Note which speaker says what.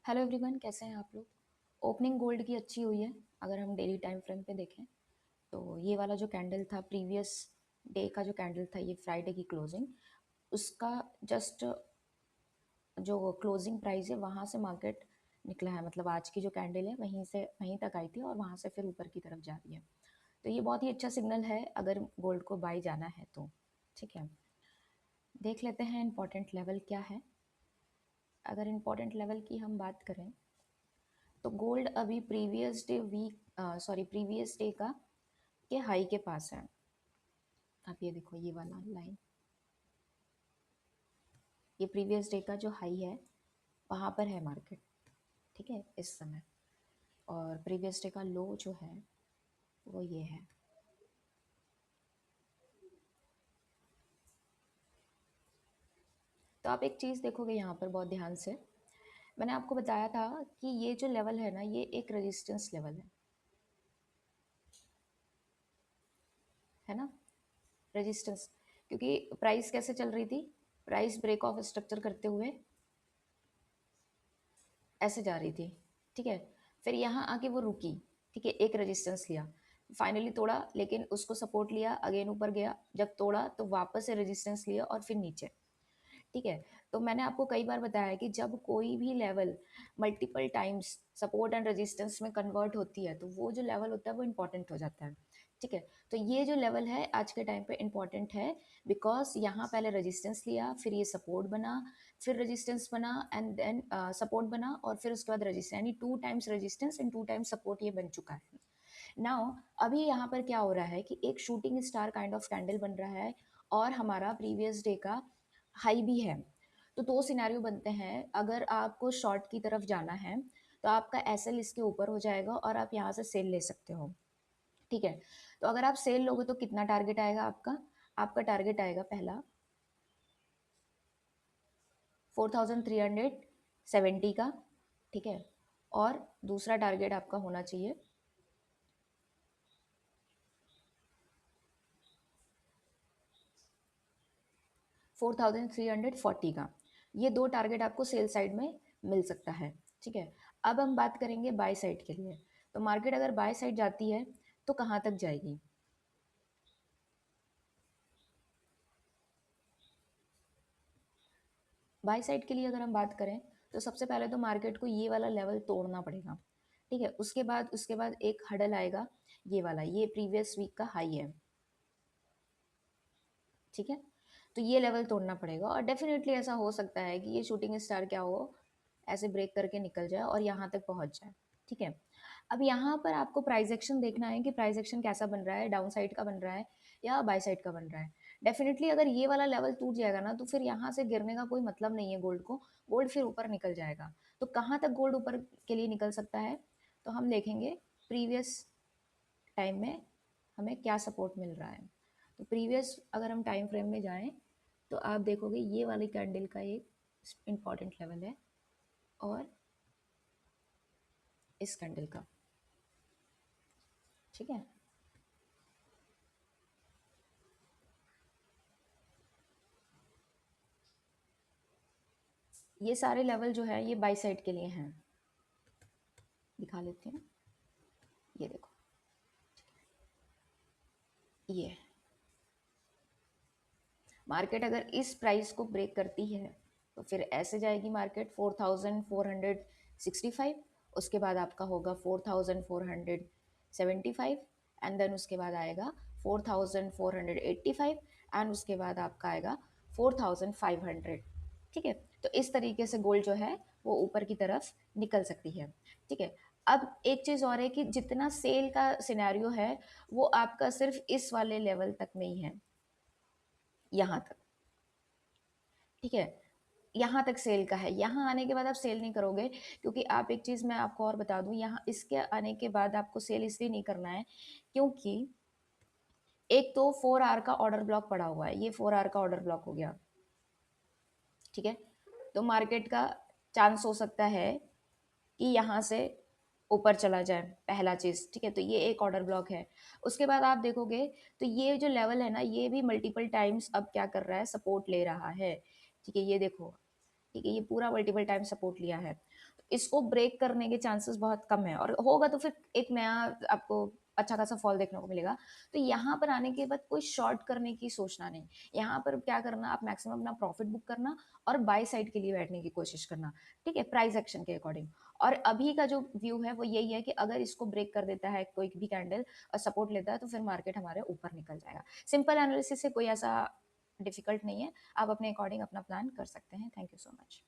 Speaker 1: Hello everyone, कैसे हैं आप लोग। ओपनिंग गोल्ड की अच्छी हुई है। अगर हम डेली टाइम फ्रेम पे देखें तो ये वाला जो कैंडल था, प्रीवियस डे का जो कैंडल था, ये फ्राइडे की क्लोजिंग, उसका जस्ट जो क्लोजिंग प्राइस है वहाँ से मार्केट निकला है। मतलब आज की जो कैंडल है वहीं से वहीं तक आई थी और वहाँ से फिर ऊपर की तरफ जा रही है। तो ये बहुत ही अच्छा सिग्नल है अगर गोल्ड को बाई जाना है तो। ठीक है, देख लेते हैं इंपॉर्टेंट लेवल क्या है। अगर इंपॉर्टेंट लेवल की हम बात करें तो गोल्ड अभी प्रीवियस डे का के हाई के पास है। आप ये देखो, ये वाला लाइन, ये प्रीवियस डे का जो हाई है वहाँ पर है मार्केट। ठीक है, इस समय। और प्रीवियस डे का लो जो है वो ये है। तो आप एक चीज़ देखोगे यहाँ पर बहुत ध्यान से। मैंने आपको बताया था कि ये जो लेवल है ना, ये एक रेजिस्टेंस लेवल है ना। रेजिस्टेंस, क्योंकि प्राइस कैसे चल रही थी, प्राइस ब्रेक ऑफ स्ट्रक्चर करते हुए ऐसे जा रही थी। ठीक है, फिर यहाँ आके वो रुकी। ठीक है, एक रेजिस्टेंस लिया, फाइनली तोड़ा, लेकिन उसको सपोर्ट लिया, अगेन ऊपर गया, जब तोड़ा तो वापस से रेजिस्टेंस लिया और फिर नीचे। ठीक है, तो मैंने आपको कई बार बताया कि जब कोई भी level multiple times support and resistance में कन्वर्ट होती है तो वो जो लेवल होता है वो इंपॉर्टेंट हो जाता है। ठीक है, तो ये जो लेवल है आज के टाइम पे इंपॉर्टेंट है, बिकॉज यहाँ पहले रेजिस्टेंस लिया, फिर ये सपोर्ट बना, फिर रेजिस्टेंस बना, एंड देन सपोर्ट बना, और फिर उसके बाद रेजिस्टेंस, यानी 2 times resistance and 2 times support ये बन चुका है। नाउ अभी यहाँ पर क्या हो रहा है कि एक shooting star kind of candle बन रहा है और हमारा प्रीवियस डे का हाई भी है। तो 2 सिनेरियो बनते हैं। अगर आपको शॉर्ट की तरफ जाना है तो आपका एसएल इसके ऊपर हो जाएगा और आप यहाँ से सेल ले सकते हो। ठीक है, तो अगर आप सेल लोगे तो कितना टारगेट आएगा आपका, आपका टारगेट आएगा पहला 4370 का। ठीक है, और दूसरा टारगेट आपका होना चाहिए 4340 का। ये दो टारगेट आपको सेल साइड में मिल सकता है। ठीक है, अब हम बात करेंगे बाय साइड के लिए। तो मार्केट अगर बाय साइड जाती है तो कहाँ तक जाएगी। बाय साइड के लिए अगर हम बात करें तो सबसे पहले तो मार्केट को ये वाला लेवल तोड़ना पड़ेगा। ठीक है, उसके बाद एक हडल आएगा, ये वाला, ये प्रीवियस वीक का हाई है। ठीक है, तो ये लेवल तोड़ना पड़ेगा और डेफिनेटली ऐसा हो सकता है कि ये शूटिंग स्टार क्या हो, ऐसे ब्रेक करके निकल जाए और यहाँ तक पहुँच जाए। ठीक है, अब यहाँ पर आपको प्राइस एक्शन देखना है कि प्राइस एक्शन कैसा बन रहा है, डाउन साइड का बन रहा है या बाय साइड का बन रहा है। डेफिनेटली अगर ये वाला लेवल टूट जाएगा ना तो फिर यहाँ से गिरने का कोई मतलब नहीं है गोल्ड को, गोल्ड फिर ऊपर निकल जाएगा। तो कहाँ तक गोल्ड ऊपर के लिए निकल सकता है, तो हम देखेंगे प्रीवियस टाइम में हमें क्या सपोर्ट मिल रहा है। तो प्रीवियस अगर हम टाइम फ्रेम में जाएं तो आप देखोगे ये वाली कैंडल का एक इम्पॉर्टेंट लेवल है और इस कैंडल का। ठीक है, ये सारे लेवल जो है ये बाई साइड के लिए हैं। दिखा लेते हैं, ये देखो, ये मार्केट अगर इस प्राइस को ब्रेक करती है तो फिर ऐसे जाएगी मार्केट 4465, उसके बाद आपका होगा 4475, एंड देन उसके बाद आएगा 4485, एंड उसके बाद आपका आएगा 4500। ठीक है, तो इस तरीके से गोल्ड जो है वो ऊपर की तरफ निकल सकती है। ठीक है, अब एक चीज़ और है कि जितना सेल का सिनेरियो है वो आपका सिर्फ इस वाले लेवल तक में ही है, यहाँ तक। ठीक है, यहाँ तक सेल का है, यहाँ आने के बाद आप सेल नहीं करोगे, क्योंकि आप एक चीज़ मैं आपको और बता दूं, यहाँ इसके आने के बाद आपको सेल इसलिए नहीं करना है क्योंकि एक तो 4 आवर का ऑर्डर ब्लॉक पड़ा हुआ है, ये 4 आवर का ऑर्डर ब्लॉक हो गया। ठीक है, तो मार्केट का चांस हो सकता है कि यहाँ से ऊपर चला जाए, पहला चीज़। ठीक है, तो ये एक ऑर्डर ब्लॉक है। उसके बाद आप देखोगे तो ये जो लेवल है ना, ये भी मल्टीपल टाइम्स अब क्या कर रहा है, सपोर्ट ले रहा है। ठीक है, ये देखो, ठीक है, ये पूरा मल्टीपल टाइम सपोर्ट लिया है, तो इसको ब्रेक करने के चांसेस बहुत कम है, और होगा तो फिर एक नया आपको अच्छा खासा फॉल देखने को मिलेगा। तो यहाँ पर आने के बाद कोई शॉर्ट करने की सोचना नहीं, यहाँ पर क्या करना, आप मैक्सिमम अपना प्रॉफिट बुक करना और बाय साइड के लिए बैठने की कोशिश करना, ठीक है, प्राइस एक्शन के अकॉर्डिंग। और अभी का जो व्यू है वो यही है कि अगर इसको ब्रेक कर देता है कोई भी कैंडल और सपोर्ट लेता है, तो फिर मार्केट हमारे ऊपर निकल जाएगा। सिंपल एनालिसिस से कोई ऐसा डिफिकल्ट नहीं है, आप अपने अकॉर्डिंग अपना प्लान कर सकते हैं। Thank you so much.